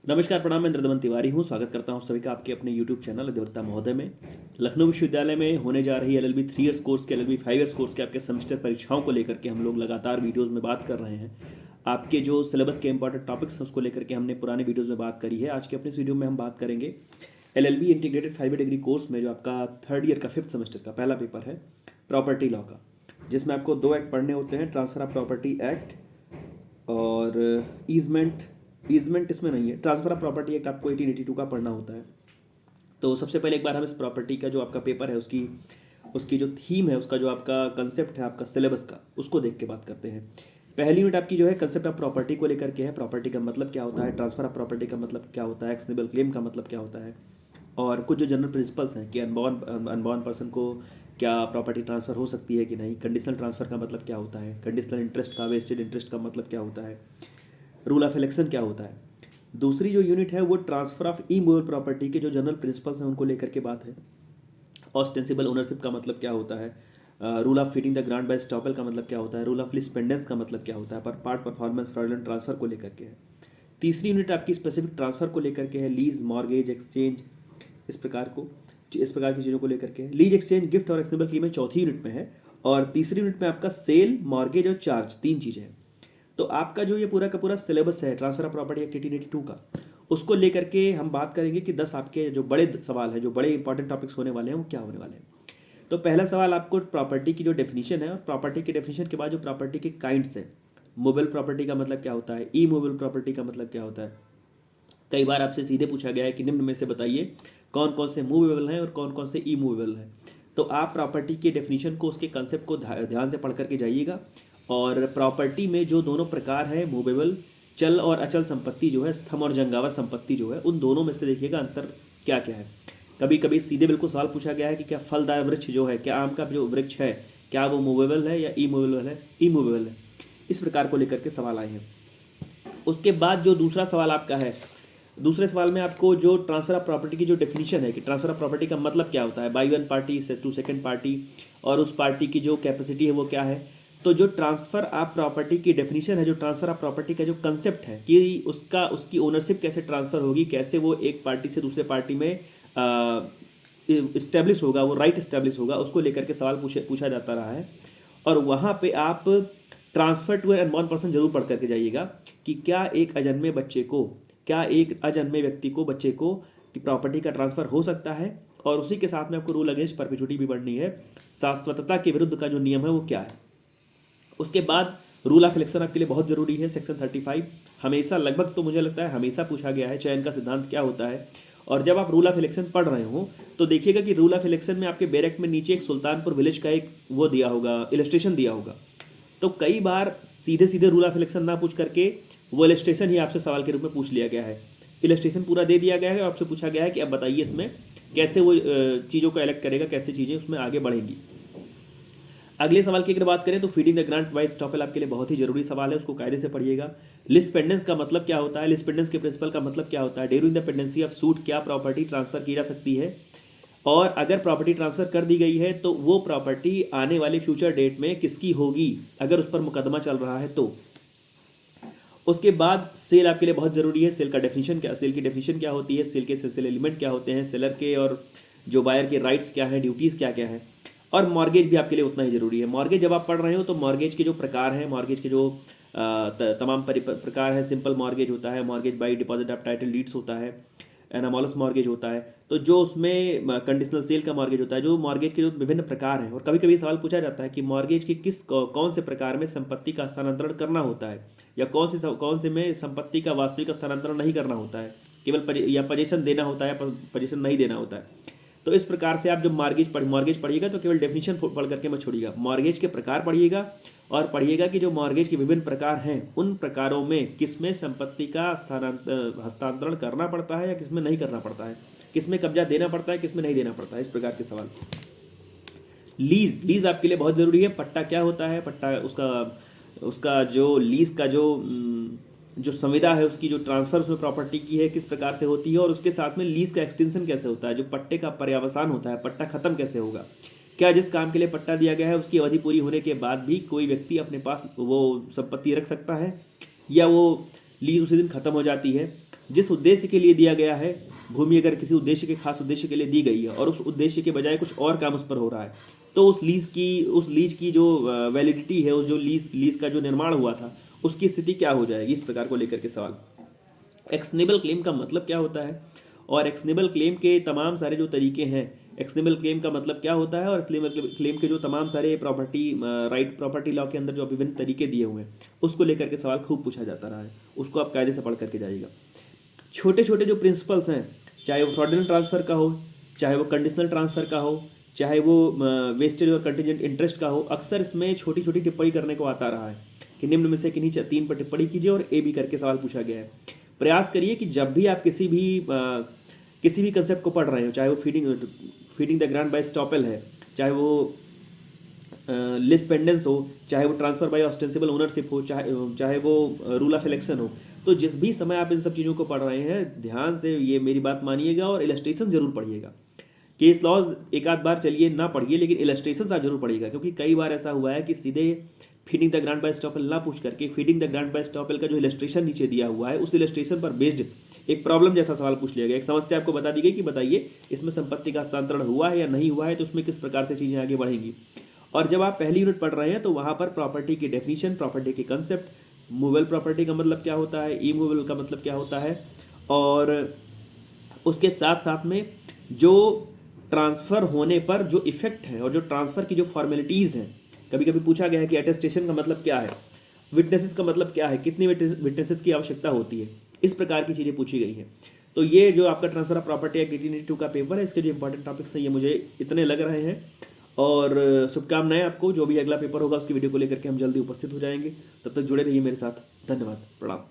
नमस्कार, प्रणाम। मैं इंद्रदमन तिवारी हूँ। स्वागत करता हूँ सभी का आपके अपने YouTube चैनल अधिवक्ता महोदय में। लखनऊ विश्वविद्यालय में होने जा रही LLB 3 ईयर्स कोर्स के LLB 5 ईयर्स कोर्स के आपके सेमेस्टर परीक्षाओं को लेकर के हम लोग लगातार वीडियोज़ में बात कर रहे हैं। आपके जो सिलेबस के इंपॉर्टेंट टॉपिक्स हैं उसको लेकर के हमने पुराने वीडियोज़ में बात करी है। आज के अपने इस वीडियो में हम बात करेंगे LLB इंटीग्रेटेड 5 डिग्री कोर्स में जो आपका थर्ड ईयर का 5th सेमेस्टर का पहला पेपर है प्रॉपर्टी लॉ का, जिसमें आपको 2 एक्ट पढ़ने होते हैं, ट्रांसफर ऑफ प्रॉपर्टी एक्ट और ईजमेंट इसमें नहीं है। ट्रांसफर ऑफ प्रॉपर्टी एक्ट आपको 1882 का पढ़ना होता है। तो सबसे पहले एक बार हम इस प्रॉपर्टी का जो आपका पेपर है उसकी उसकी जो थीम है, उसका जो आपका कंसेप्ट है आपका सिलेबस का, उसको देख के बात करते हैं। पहली यूनिट आपकी जो है कंसेप्ट ऑफ प्रॉपर्टी को लेकर के है। प्रॉपर्टी का मतलब क्या होता है, ट्रांसफर ऑफ प्रॉपर्टी का मतलब क्या होता है, एक्शनेबल क्लेम का मतलब क्या होता है, और कुछ जो जनरल प्रिंसिपल्स हैं कि अनबॉर्न पर्सन को क्या प्रॉपर्टी ट्रांसफ़र हो सकती है कि नहीं, कंडीशनल ट्रांसफ़र का मतलब क्या होता है, कंडीशनल इंटरेस्ट का, वेस्टेड इंटरेस्ट का मतलब क्या होता है, रूल ऑफ इलेक्शन क्या होता है। दूसरी जो यूनिट है वो transfer of E movable property के जो जनरल प्रिंसिपल्स हैं उनको लेकर के बात है। ऑस्टेंसिबल ओनरशिप का मतलब क्या होता है, rule of feeding the grant by estoppel का मतलब क्या होता है, रूल ऑफ लीज पेंडेंस का मतलब क्या होता है, पर पार्ट परफॉर्मेंस फ्रॉडलेंट ट्रांसफर को लेकर के है। तीसरी यूनिट आपकी स्पेसिफिक ट्रांसफर को लेकर के है, लीज, मॉर्गेज, एक्सचेंज, इस प्रकार की चीज़ों को लेकर के। लीज, एक्सचेंज, गिफ्ट और एक्शनेबल क्लेम में चौथी यूनिट में है, और तीसरी यूनिट में आपका सेल, मॉर्गेज और चार्ज, तीन चीज़ें हैं। तो आपका जो ये पूरा का पूरा सिलेबस है ट्रांसफर ऑफ प्रॉपर्टी एक्ट 1882 का, उसको लेकर के हम बात करेंगे कि 10 आपके जो बड़े सवाल हैं, जो बड़े इंपॉर्टेंट टॉपिक्स होने वाले हैं, वो क्या होने वाले हैं। तो पहला सवाल आपको प्रॉपर्टी की जो डेफिनेशन है, और प्रॉपर्टी की डेफिनेशन के बाद जो प्रॉपर्टी के काइंड्स हैं, मूवेबल प्रॉपर्टी का मतलब क्या होता है, ई मूवेबल प्रॉपर्टी का मतलब क्या होता है। कई बार आपसे सीधे पूछा गया है कि निम्न में से बताइए कौन कौन से मूवेबल हैं और कौन कौन से ई मूवेबल हैं। तो आप प्रॉपर्टी के डेफिनेशन को, उसके कंसेप्ट को ध्यान से पढ़ करके जाइएगा। और प्रॉपर्टी में जो दोनों प्रकार है, मूवेबल चल और अचल संपत्ति जो है, स्तंभ और जंगावर संपत्ति जो है, उन दोनों में से देखिएगा अंतर क्या क्या है। कभी कभी सीधे बिल्कुल सवाल पूछा गया है कि क्या फलदार वृक्ष जो है, क्या आम का जो वृक्ष है, क्या वो मूवेबल है या ई मूवेबल है, ई मूवेबल है। इस प्रकार को लेकर के सवाल आए हैं। उसके बाद जो दूसरा सवाल आपका है, दूसरे सवाल में आपको जो ट्रांसफर ऑफ प्रॉपर्टी की जो डेफिनेशन है कि ट्रांसफर ऑफ प्रॉपर्टी का मतलब क्या होता है, बाई वन पार्टी से टू सेकंड पार्टी, और उस पार्टी की जो कैपेसिटी है वो क्या है। तो जो ट्रांसफर ऑफ प्रॉपर्टी की डेफिनेशन है, जो ट्रांसफर ऑफ प्रॉपर्टी का जो कंसेप्ट है कि उसकी ओनरशिप कैसे ट्रांसफर होगी, कैसे वो एक पार्टी से दूसरे पार्टी में इस्टेब्लिश होगा, वो राइट इस्टेब्लिश होगा, उसको लेकर के सवाल पूछा जाता रहा है। और वहाँ पे आप transfer to an unborn person जरूर पढ़ करके जाइएगा कि क्या एक अजन्मे बच्चे को, क्या एक अजन्मे व्यक्ति को, बच्चे को कि प्रॉपर्टी का ट्रांसफर हो सकता है। और उसी के साथ में आपको रूल अगेंस्ट परपेचुइटी भी पढ़नी है, शाश्वतता के विरुद्ध का जो नियम है वो क्या है। उसके बाद रूल ऑफ इलेक्शन आपके लिए बहुत जरूरी है, सेक्शन 35 हमेशा, लगभग तो मुझे लगता है हमेशा पूछा गया है, चयन का सिद्धांत क्या होता है। और जब आप रूल ऑफ इलेक्शन पढ़ रहे हो तो देखिएगा कि रूल ऑफ इलेक्शन में आपके बैरेक्ट में नीचे एक सुल्तानपुर विलेज का एक वो दिया होगा, इलस्ट्रेशन दिया होगा। तो कई बार सीधे सीधे रूल ऑफ इलेक्शन ना पूछ करके वो इलस्ट्रेशन ही आपसे सवाल के रूप में पूछ लिया गया है। इलस्ट्रेशन पूरा दे दिया गया है और आपसे पूछा गया है कि अब बताइए इसमें कैसे वो चीज़ों को इलेक्ट करेगा, कैसे चीज़ें उसमें आगे बढ़ेंगी। अगले सवाल की अगर बात करें तो feeding the grant by estoppel आपके लिए बहुत ही जरूरी सवाल है, उसको कायदे से पढ़िएगा। लिस्ट पेंडेंस का मतलब क्या होता है, लिस्ट पेंडेंस के प्रिंसिपल का मतलब क्या होता है, during the pendency of suit क्या प्रॉपर्टी ट्रांसफर की जा सकती है, और अगर प्रॉपर्टी ट्रांसफर कर दी गई है तो वो प्रॉपर्टी आने वाले फ्यूचर डेट में किसकी होगी अगर उस पर मुकदमा चल रहा है तो। उसके बाद सेल आपके लिए बहुत जरूरी है, सेल का डेफिनेशन क्या, सेल की डेफिनेशन क्या होती है, सेल के सेल एलिमेंट क्या होते हैं, सेलर के और जो बायर के राइट्स क्या है, ड्यूटीज़ क्या क्या है। और मॉर्गेज भी आपके लिए उतना ही जरूरी है। मॉर्गेज जब आप पढ़ रहे हो तो मॉर्गेज के जो प्रकार हैं, मॉर्गेज के जो तमाम प्रकार है, सिंपल मॉर्गेज होता है, mortgage by deposit of title deeds होता है, एनामॉलस मॉर्गेज होता है, तो जो उसमें कंडीशनल सेल का मॉर्गेज होता है, जो मॉर्गेज के जो विभिन्न प्रकार हैं। और कभी कभी सवाल पूछा जाता है कि मॉर्गेज के कौन से प्रकार में संपत्ति का स्थानांतरण करना होता है, या कौन से में संपत्ति का वास्तविक स्थानांतरण नहीं करना होता है, केवल या पजेशन देना होता है या पजेशन नहीं देना होता है। तो इस प्रकार से आप जब मॉर्गेज पढ़िएगा तो केवल डेफिनेशन पढ़ करके मत छोड़िएगा, मॉर्गेज के प्रकार पढ़िएगा, और पढ़िएगा कि जो मॉर्गेज के विभिन्न प्रकार हैं उन प्रकारों में किसमें संपत्ति का हस्तांतरण करना पड़ता है या किसमें नहीं करना पड़ता है, किसमें कब्जा देना पड़ता है, किसमें नहीं देना पड़ता है, इस प्रकार के सवाल। लीज आपके लिए बहुत जरूरी है। पट्टा क्या होता है, पट्टा उसका जो लीज का जो संविदा है, उसकी जो ट्रांसफर उसमें प्रॉपर्टी की है किस प्रकार से होती है, और उसके साथ में लीज का एक्सटेंशन कैसे होता है, जो पट्टे का पर्यावसान होता है, पट्टा खत्म कैसे होगा, क्या जिस काम के लिए पट्टा दिया गया है उसकी अवधि पूरी होने के बाद भी कोई व्यक्ति अपने पास वो संपत्ति रख सकता है, या वो लीज उसी दिन खत्म हो जाती है। जिस उद्देश्य के लिए दिया गया है, भूमि अगर किसी उद्देश्य के खास उद्देश्य के लिए दी गई है और उस उद्देश्य के बजाय कुछ और काम उस पर हो रहा है, तो उस लीज की जो वैलिडिटी है, उस जो लीज का जो निर्माण हुआ था उसकी स्थिति क्या हो जाएगी, इस प्रकार को लेकर के सवाल। एक्शनेबल क्लेम का मतलब क्या होता है और एक्शनेबल क्लेम के तमाम सारे जो तरीके हैं, एक्शनेबल क्लेम का मतलब क्या होता है और क्लेम के जो तमाम सारे प्रॉपर्टी लॉ के अंदर जो विभिन्न तरीके दिए हुए हैं, उसको लेकर के सवाल खूब पूछा जाता रहा है। उसको आप कायदे से पढ़ करके जाइएगा। छोटे छोटे जो प्रिंसिपल्स हैं, चाहे वो फ्रॉडलेंट ट्रांसफ़र का हो, चाहे वो कंडीशनल ट्रांसफ़र का हो, चाहे वो वेस्टेज और कंटीजेंट इंटरेस्ट का हो, अक्सर इसमें छोटी छोटी टिप्पणी करने को आता रहा है कि निम्न में से किन्हीं 3 पर टिप्पणी कीजिए और ए बी करके सवाल पूछा गया है। प्रयास करिए कि जब भी आप किसी भी कंसेप्ट को पढ़ रहे हो, चाहे वो feeding the grant bye estoppel है, चाहे वो लिस्ट पेंडेंस हो, चाहे वो ट्रांसफर बाय ऑस्टेंसिबल ओनरशिप हो, चाहे वो रूल ऑफ इलेक्शन हो, तो जिस भी समय आप इन सब चीज़ों को पढ़ रहे हैं, ध्यान से ये मेरी बात मानिएगा और इलस्ट्रेशन जरूर पढ़िएगा। केस लॉज एक आध बार चलिए ना पढ़िए, लेकिन इलस्ट्रेशन आप जरूर पढ़िएगा, क्योंकि कई बार ऐसा हुआ है कि सीधे feeding the grant bye estoppel ना पूछ करके feeding the grant bye estoppel का जो इलस्ट्रेशन नीचे दिया हुआ है, उस इलस्ट्रेशन पर बेस्ड एक प्रॉब्लम जैसा सवाल पूछ लिया गया। एक समस्या आपको बता दी गई कि बताइए इसमें संपत्ति का हस्तांतरण हुआ है या नहीं हुआ है, तो उसमें किस प्रकार से चीज़ें आगे बढ़ेंगी। और जब आप पहली यूनिट पढ़ रहे हैं तो वहाँ पर प्रॉपर्टी की डेफिनेशन, प्रॉपर्टी के कंसेप्ट, मूवेबल प्रॉपर्टी का मतलब क्या होता है, इमूवेबल का मतलब क्या होता है, और उसके साथ साथ में जो ट्रांसफ़र होने पर जो इफेक्ट है और जो ट्रांसफ़र की जो फॉर्मेलिटीज़ हैं। कभी कभी पूछा गया है कि अटेस्टेशन का मतलब क्या है, विटनेसेस का मतलब क्या है, कितनी विटनेसेस की आवश्यकता होती है, इस प्रकार की चीज़ें पूछी गई हैं। तो ये जो आपका ट्रांसफर ऑफ प्रॉपर्टी एक्ट 1882 का पेपर है, इसके जो इंपॉर्टेंट टॉपिक्स हैं ये मुझे इतने लग रहे हैं। और शुभकामनाएं आपको, जो भी अगला पेपर होगा उसकी वीडियो को लेकर के हम जल्दी उपस्थित हो जाएंगे। तब तक जुड़े रहिए मेरे साथ। धन्यवाद, प्रणाम।